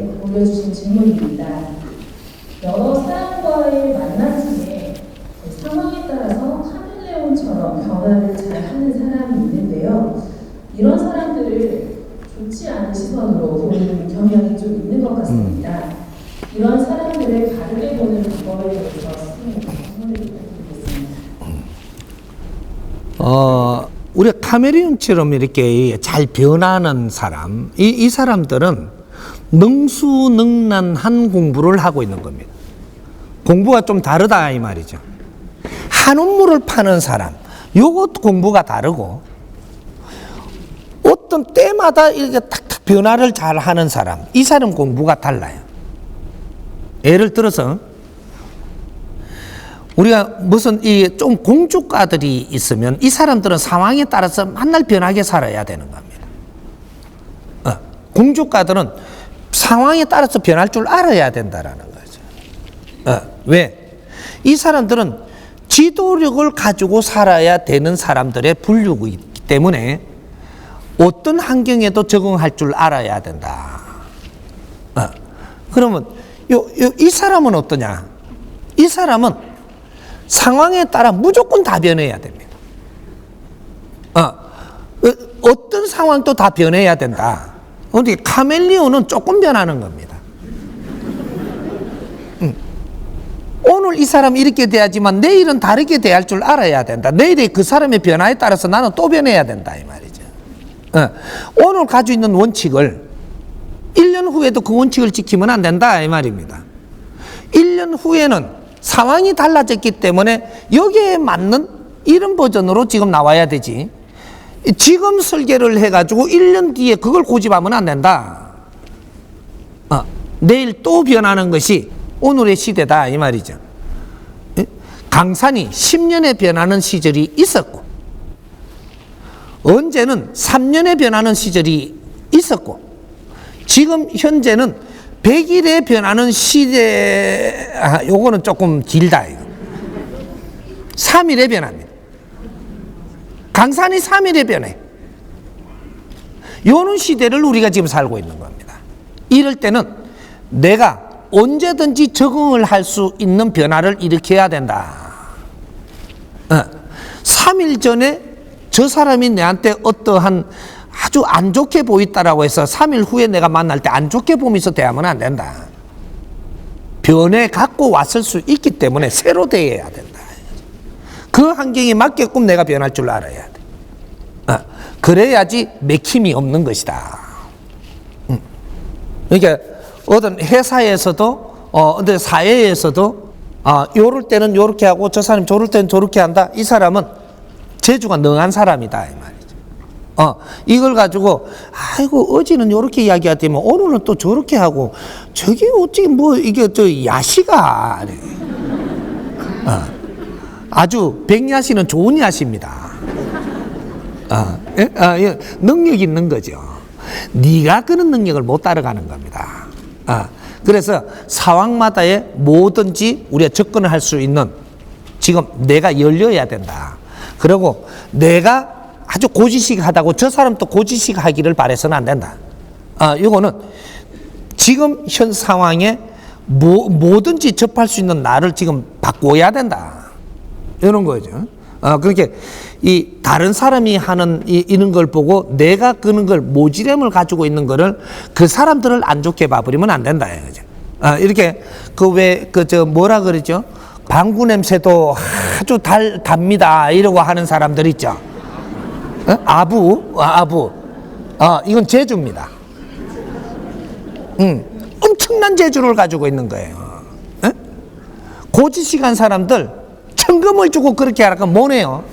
저에게 올려주신 질문입니다. 여러 사람과의 만남 중에 상황에 따라서 카멜레온처럼 변화를 잘 하는 사람이 있는데요. 이런 사람들을 좋지 않은 시선으로 보는 경향이 좀 있는 것 같습니다. 이런 사람들을 바르게 보는 방법에 대해서 선생님 질문을 부탁드리겠습니다. 우리가 카멜레온처럼 이렇게 잘 변하는 사람, 이 사람들은 능수능란한 공부를 하고 있는 겁니다. 공부가 좀 다르다 이 말이죠. 한우물을 파는 사람, 요것 공부가 다르고, 어떤 때마다 이렇게 탁탁 변화를 잘 하는 사람, 이 사람 공부가 달라요. 예를 들어서 우리가 무슨 좀 공주가들이 있으면 이 사람들은 상황에 따라서 맨날 변하게 살아야 되는 겁니다. 공주가들은 상황에 따라서 변할 줄 알아야 된다라는 거죠. 왜? 이 사람들은 지도력을 가지고 살아야 되는 사람들의 분류이기 때문에 어떤 환경에도 적응할 줄 알아야 된다. 그러면 이 사람은 어떠냐? 이 사람은 상황에 따라 무조건 다 변해야 됩니다. 어떤 상황도 다 변해야 된다. 근데 카멜레온은 조금 변하는 겁니다. 오늘 이 사람이 이렇게 돼야지만 내일은 다르게 대할 줄 알아야 된다. 내일의 그 사람의 변화에 따라서 나는 또 변해야 된다 이 말이죠. 오늘 가지고 있는 원칙을 1년 후에도 그 원칙을 지키면 안 된다 이 말입니다. 1년 후에는 상황이 달라졌기 때문에 여기에 맞는 이런 버전으로 지금 나와야 되지. 지금 설계를 해가지고 1년 뒤에 그걸 고집하면 안 된다. 내일 또 변하는 것이 오늘의 시대다 이 말이죠. 강산이 10년에 변하는 시절이 있었고, 언제는 3년에 변하는 시절이 있었고, 지금 현재는 100일에 변하는 시대, 요거는 조금 길다, 이거. 3일에 변합니다. 강산이 3일에 변해. 요런 시대를 우리가 지금 살고 있는 겁니다. 이럴 때는 내가 언제든지 적응을 할 수 있는 변화를 일으켜야 된다. 3일 전에 저 사람이 내한테 어떠한 아주 안 좋게 보였다라고 해서 3일 후에 내가 만날 때 안 좋게 보면서 대하면 안 된다. 변해 갖고 왔을 수 있기 때문에 새로 대해야 된다. 그 환경에 맞게끔 내가 변할 줄 알아야 돼. 그래야지 맥힘이 없는 것이다. 그러니까 어떤 회사에서도 어떤 사회에서도 요럴 때는 요렇게 하고 저 사람이 저럴 때는 저렇게 한다. 이 사람은 재주가 능한 사람이다 이 말이죠. 이걸 가지고 아이고 어제는 요렇게 이야기하더니 오늘은 또 저렇게 하고 저게 어찌 뭐 이게 저 야시가 아주 백야시는 좋은 야시입니다. 능력 있는 거죠. 네가 그런 능력을 못 따라가는 겁니다. 그래서 상황마다의 뭐든지 우리가 접근을 할 수 있는 지금 내가 열려야 된다. 그리고 내가 아주 고지식하다고 저 사람도 고지식하기를 바라서는 안 된다. 이거는 지금 현 상황에 뭐든지 접할 수 있는 나를 지금 바꿔야 된다. 이런 거죠. 그렇게 이 다른 사람이 하는 이런 걸 보고 내가 그런 걸 모지렘을 가지고 있는 거를 그 사람들을 안 좋게 봐버리면 안 된다. 이렇게 뭐라 그러죠? 방구 냄새도 아주 답니다. 이러고 하는 사람들 있죠. 아부. 이건 재주입니다. 엄청난 재주를 가지고 있는 거예요. 고지식한 사람들 천금을 주고 그렇게 하라고 못해요.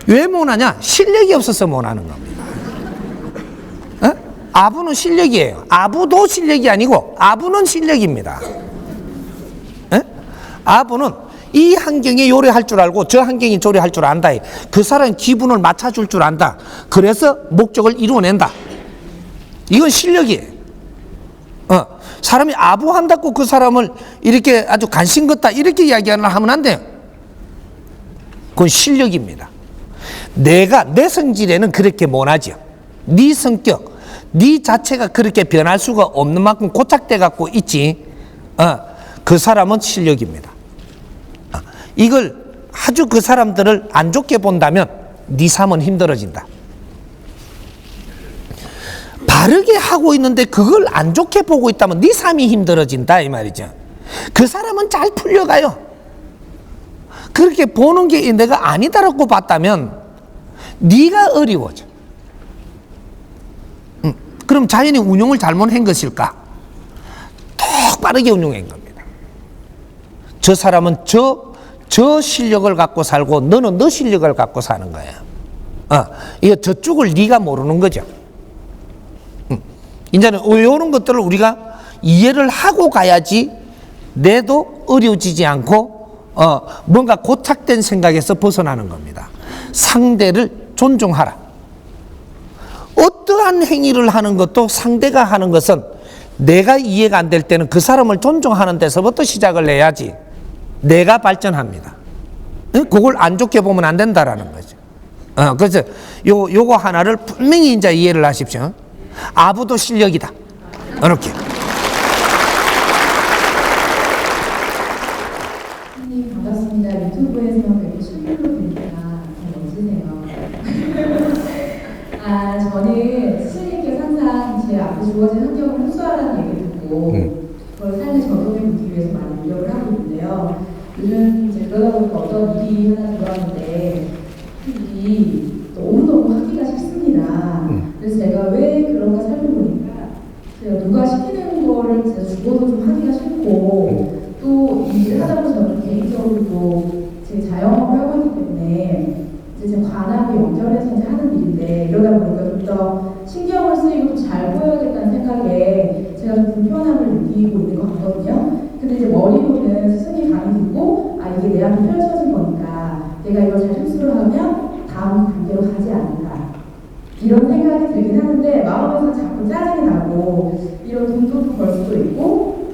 왜 못하냐? 실력이 없어서 못하는 겁니다. 아부는 실력이에요. 아부도 실력이 아니고 아부는 실력입니다. 아부는 이 환경에 요리할 줄 알고 저 환경에 조리할 줄 안다. 그 사람 기분을 맞춰줄 줄 안다. 그래서 목적을 이루어낸다. 이건 실력이에요. 사람이 아부한다고 그 사람을 이렇게 아주 간신 같다 이렇게 이야기하면 안 돼요. 그건 실력입니다. 내가 내 성질에는 그렇게 못하죠. 네 성격, 네 자체가 그렇게 변할 수가 없는 만큼 고착돼 갖고 있지. 그 사람은 실력입니다. 이걸 아주 그 사람들을 안 좋게 본다면 네 삶은 힘들어진다. 바르게 하고 있는데 그걸 안 좋게 보고 있다면 네 삶이 힘들어진다 이 말이죠. 그 사람은 잘 풀려가요. 그렇게 보는 게 내가 아니다라고 봤다면 네가 어려워져. 그럼 자연이 운용을 잘못한 것일까? 똑바르게 운용한 겁니다. 저 사람은 저 실력을 갖고 살고 너는 너 실력을 갖고 사는 거야. 이거 저쪽을 네가 모르는 거죠. 이제는 이런 것들을 우리가 이해를 하고 가야지 내도 어려워지지 않고 뭔가 고착된 생각에서 벗어나는 겁니다. 상대를 존중하라. 어떠한 행위를 하는 것도 상대가 하는 것은 내가 이해가 안 될 때는 그 사람을 존중하는 데서부터 시작을 해야지 내가 발전합니다. 그걸 안 좋게 보면 안 된다라는 거죠. 그래서 요거 하나를 분명히 이제 이해를 하십시오. 아부도 실력이다. 이렇게. 선생님 반갑습니다. 유튜브에서 뵙고 실물로 뵈니까 참 멋지네요. 저는 스승님께서 항상 제 앞에 주어진 환경을 흡수하라는 얘기를 듣고 그걸 삶에 적용해 보기 위해서 많이 노력을 하고 있는데요. 요즘 이제 그러다 보니까 어떤 일이 하나 들어왔는데 그 일이 너무너무 하기가 싫습니다. 그래서 제가 왜 그런가 살펴보니까 제가 누가 시키는 거를 진짜 죽어도 좀 하기가 싫고 또 일을 하다 보면 저는 개인적으로 제 자영업을 하고 있기 때문에 이제 제 관하고 연결해서 이제 하는 일인데 이러다 보니까 좀 더 신경을 쓰이고 또 잘 보여야겠다는 생각에 제가 좀 불편함을 느끼고 있는 것 같거든요. 근데 이제 머리로는 스승님 강의 듣고 이게 내 앞에 펼쳐진 거니까 내가 이걸 잘 흡수를 하면 다음 단계로 가지 않을까 이런 생각이 들긴 하는데 마음에서 자꾸 짜증이 나고 이런 돈도 벌 수도 있고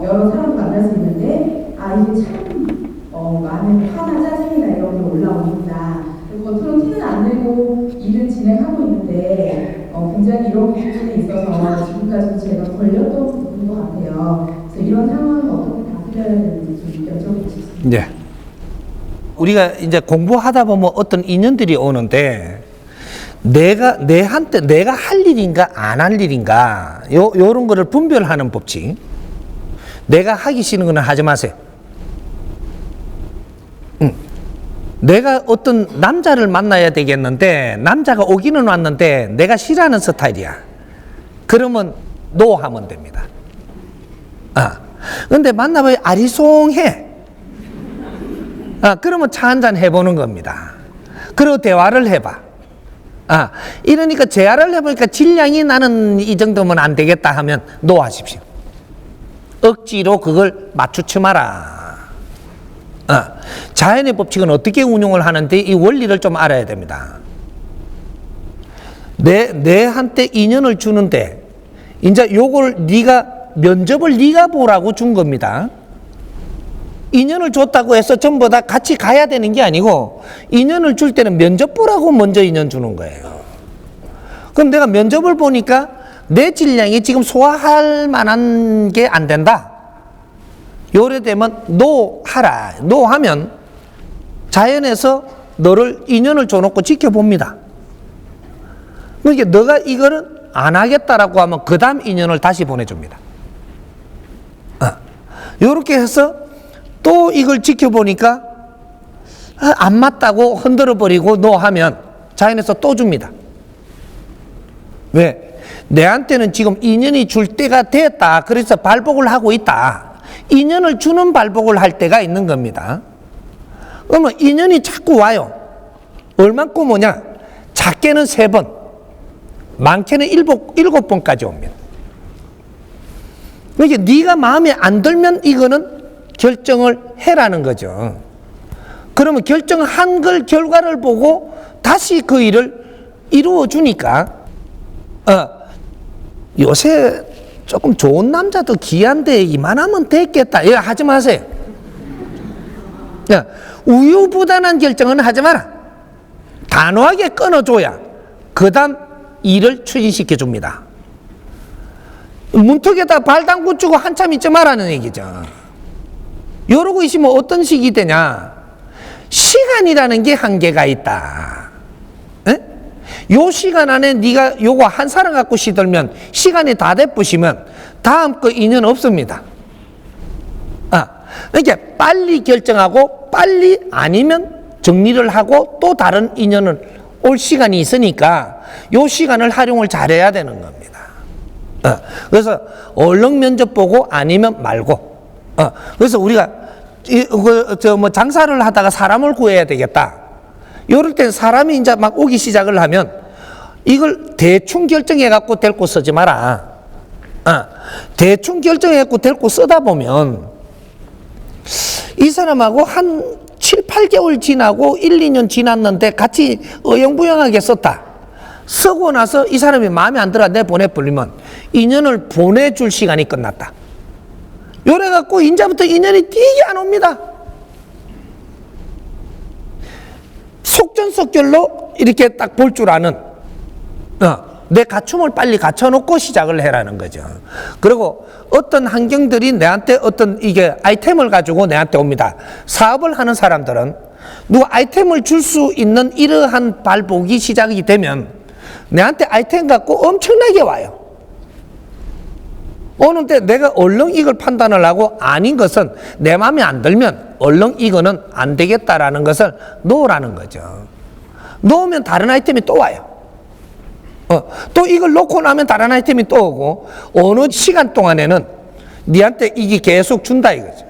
여러 사람을 만날 수 있는데 이게 참 많은 화나 짜증이나 이런 게 올라오니까 겉으로 티는 안 내고 일을 진행하고 있는데 굉장히 이런 부분에 있어서 지금까지 제가 걸렸던 부분인 것 같아요. 그래서 이런 상황을 어떻게 다스려야 되는지 좀 여쭤보고 싶습니다. 네. 우리가 이제 공부하다 보면 어떤 인연들이 오는데 내한테 내가 할 일인가 안 할 일인가 요런 거를 분별하는 법칙. 내가 하기 싫은 거는 하지 마세요. 내가 어떤 남자를 만나야 되겠는데 남자가 오기는 왔는데 내가 싫어하는 스타일이야. 그러면 노 하면 됩니다. 근데 만나봐야 아리송해. 그러면 차 한잔 해보는 겁니다. 그리고 대화를 해봐. 이러니까 대화를 해보니까 질량이 나는 이 정도면 안 되겠다 하면 노 하십시오. 억지로 그걸 맞추지 마라. 자연의 법칙은 어떻게 운용을 하는데 이 원리를 좀 알아야 됩니다. 내한테 인연을 주는데 이제 요걸 면접을 네가 보라고 준 겁니다. 인연을 줬다고 해서 전부 다 같이 가야 되는 게 아니고 인연을 줄 때는 면접 보라고 먼저 인연 주는 거예요. 그럼 내가 면접을 보니까 내 질량이 지금 소화할 만한 게 안 된다. 요래 되면 노 하라. 노 하면 자연에서 너를 인연을 줘놓고 지켜봅니다. 그러니까 너가 이거를 안 하겠다라고 하면 그 다음 인연을 다시 보내줍니다. 요렇게 해서 또 이걸 지켜보니까 안 맞다고 흔들어버리고 노 하면 자연에서 또 줍니다. 왜? 내한테는 지금 인연이 줄 때가 됐다. 그래서 발복을 하고 있다. 인연을 주는 발복을 할 때가 있는 겁니다. 그러면 인연이 자꾸 와요. 얼만큼 오냐? 작게는 3번, 많게는 7번까지 옵니다. 그러니까 네가 마음에 안 들면 이거는 결정을 해라는 거죠. 그러면 결정한 걸 결과를 보고 다시 그 일을 이루어 주니까 요새 조금 좋은 남자도 귀한데 이만하면 됐겠다. 이거 하지 마세요. 우유부단한 결정은 하지 마라. 단호하게 끊어줘야 그 다음 일을 추진시켜 줍니다. 문턱에다 발 담고 주고 한참 있지 말라는 얘기죠. 이러고 있으면 어떤 식이 되냐? 시간이라는 게 한계가 있다. 에? 요 시간 안에 네가 요거 한 사람 갖고 시들면 시간이 다 돼부시면 다음 거 인연 없습니다. 그러니까 빨리 결정하고 빨리 아니면 정리를 하고 또 다른 인연을 올 시간이 있으니까 요 시간을 활용을 잘해야 되는 겁니다. 그래서 얼른 면접 보고 아니면 말고. 그래서 우리가 장사를 하다가 사람을 구해야 되겠다. 이럴 땐 사람이 이제 막 오기 시작을 하면 이걸 대충 결정해 갖고 데리고 쓰지 마라. 대충 결정해 갖고 데리고 쓰다 보면 이 사람하고 한 7, 8개월 지나고 1, 2년 지났는데 같이 어영부영하게 썼다. 쓰고 나서 이 사람이 마음에 안 들어 내 보내버리면 인연을 보내줄 시간이 끝났다. 요래 갖고 이제부터 인연이 되게 안 옵니다. 속전속결로 이렇게 딱 볼 줄 아는 내 갖춤을 빨리 갖춰놓고 시작을 해라는 거죠. 그리고 어떤 환경들이 내한테 어떤 이게 아이템을 가지고 내한테 옵니다. 사업을 하는 사람들은 누가 아이템을 줄 수 있는 이러한 발복이 시작이 되면 내한테 아이템 갖고 엄청나게 와요. 오는데 내가 얼른 이걸 판단을 하고 아닌 것은 내 마음에 안 들면 얼른 이거는 안 되겠다라는 것을 놓으라는 거죠. 놓으면 다른 아이템이 또 와요. 또 이걸 놓고 나면 다른 아이템이 또 오고 어느 시간 동안에는 니한테 이게 계속 준다 이거죠.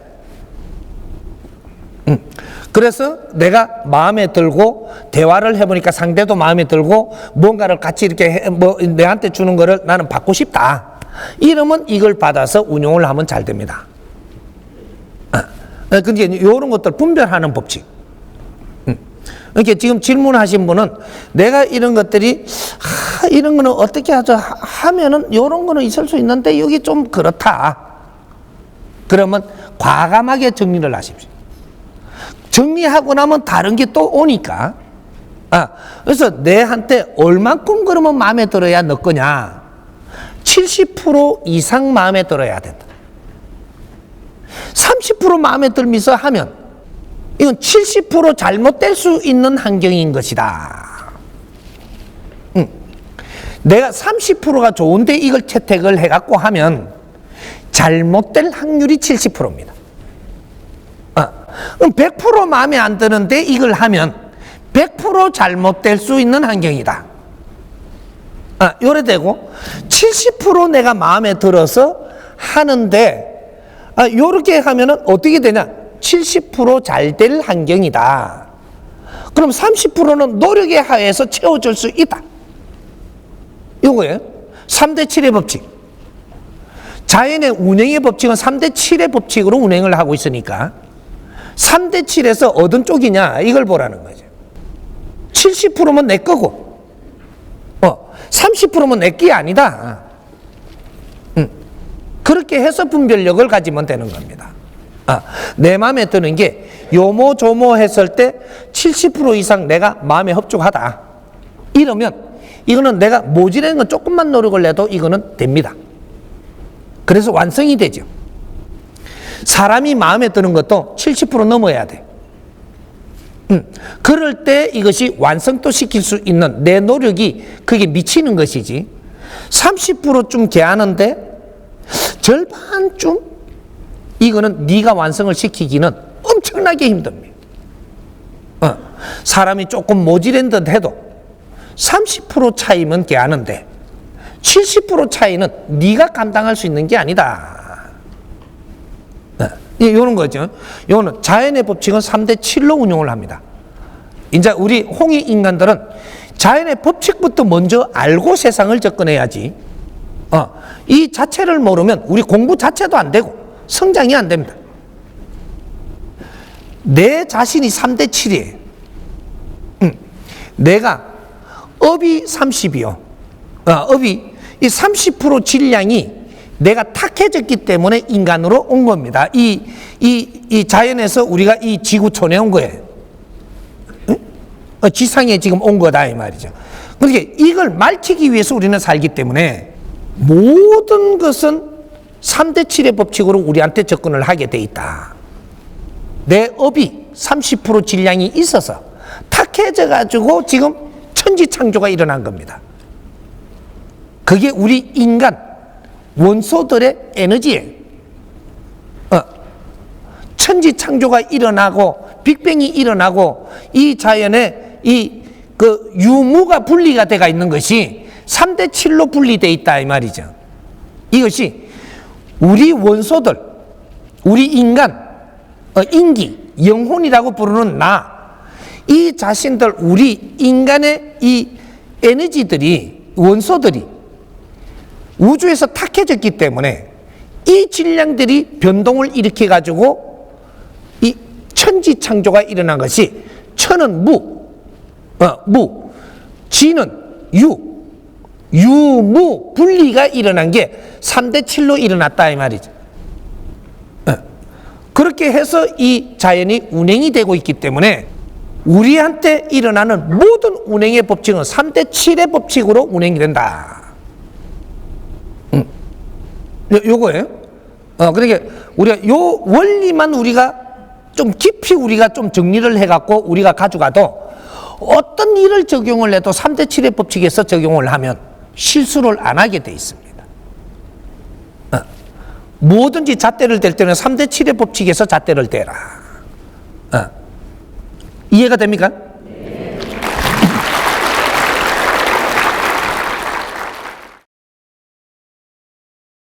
그래서 내가 마음에 들고 대화를 해보니까 상대도 마음에 들고 뭔가를 같이 이렇게 내한테 주는 거를 나는 받고 싶다. 이러면 이걸 받아서 운용을 하면 잘 됩니다. 근데 이런 것들 분별하는 법칙. 이렇게 지금 질문하신 분은 내가 이런 것들이 이런 거는 어떻게 하죠? 하면은 이런 거는 있을 수 있는데 여기 좀 그렇다. 그러면 과감하게 정리를 하십시오. 정리하고 나면 다른 게 또 오니까. 그래서 내한테 얼만큼 그러면 마음에 들어야 너 거냐? 70% 이상 마음에 들어야 된다. 30% 마음에 들면서 하면 이건 70% 잘못될 수 있는 환경인 것이다. 내가 30%가 좋은데 이걸 채택을 해갖고 하면 잘못될 확률이 70%입니다. 그럼 100% 마음에 안 드는데 이걸 하면 100% 잘못될 수 있는 환경이다. 요래 되고 70% 내가 마음에 들어서 하는데 요렇게 하면은 어떻게 되냐? 70% 잘 될 환경이다. 그럼 30%는 노력에 하에서 채워줄 수 있다. 요거예요. 3대 7의 법칙. 자연의 운행의 법칙은 3대 7의 법칙으로 운행을 하고 있으니까 3대 7에서 어떤 쪽이냐 이걸 보라는 거죠. 70%면 내 거고 30%면 내 게 아니다. 그렇게 해서 분별력을 가지면 되는 겁니다. 내 마음에 드는 게 요모조모 했을 때 70% 이상 내가 마음에 흡족하다. 이러면 이거는 내가 모질한 건 조금만 노력을 해도 이거는 됩니다. 그래서 완성이 되죠. 사람이 마음에 드는 것도 70% 넘어야 돼. 그럴 때 이것이 완성도 시킬 수 있는 내 노력이 그게 미치는 것이지 30%좀 개하는데 절반쯤 이거는 네가 완성을 시키기는 엄청나게 힘듭니다. 사람이 조금 모질한 듯 해도 30% 차이면 개하는데 70% 차이는 네가 감당할 수 있는 게 아니다. 이런 거죠. 이거는 자연의 법칙은 3대 7로 운용을 합니다. 이제 우리 홍익 인간들은 자연의 법칙부터 먼저 알고 세상을 접근해야지. 이 자체를 모르면 우리 공부 자체도 안 되고 성장이 안 됩니다. 내 자신이 3대 7이에요. 내가 업이 30이요. 업이 이 30% 질량이 내가 탁해졌기 때문에 인간으로 온 겁니다. 이 자연에서 우리가 이 지구촌에 온 거예요. 지상에 지금 온 거다 이 말이죠. 그러니까 이걸 말치기 위해서 우리는 살기 때문에 모든 것은 3대 7의 법칙으로 우리한테 접근을 하게 돼 있다. 내 업이 30% 질량이 있어서 탁해져 가지고 지금 천지창조가 일어난 겁니다. 그게 우리 인간 원소들의 에너지예요. 천지창조가 일어나고 빅뱅이 일어나고 이 자연에 그 유무가 분리가 돼가 있는 것이 3대 7로 분리돼 있다 이 말이죠. 이것이 우리 원소들, 우리 인간, 인기, 영혼이라고 부르는 나, 이 자신들, 우리 인간의 이 에너지들이, 원소들이 우주에서 탁해졌기 때문에 이 질량들이 변동을 일으켜 가지고 이 천지창조가 일어난 것이, 천은 무, 지는 유무 분리가 일어난 게 3대 7로 일어났다 이 말이죠. 그렇게 해서 이 자연이 운행이 되고 있기 때문에 우리한테 일어나는 모든 운행의 법칙은 3대 7의 법칙으로 운행이 된다. 요거예요. 그러니까 우리가 요 원리만 우리가 좀 깊이 우리가 좀 정리를 해갖고 우리가 가져가도 어떤 일을 적용을 해도 3대 7의 법칙에서 적용을 하면 실수를 안 하게 돼 있습니다. 뭐든지 잣대를 댈 때는 3대 7의 법칙에서 잣대를 대라. 이해가 됩니까?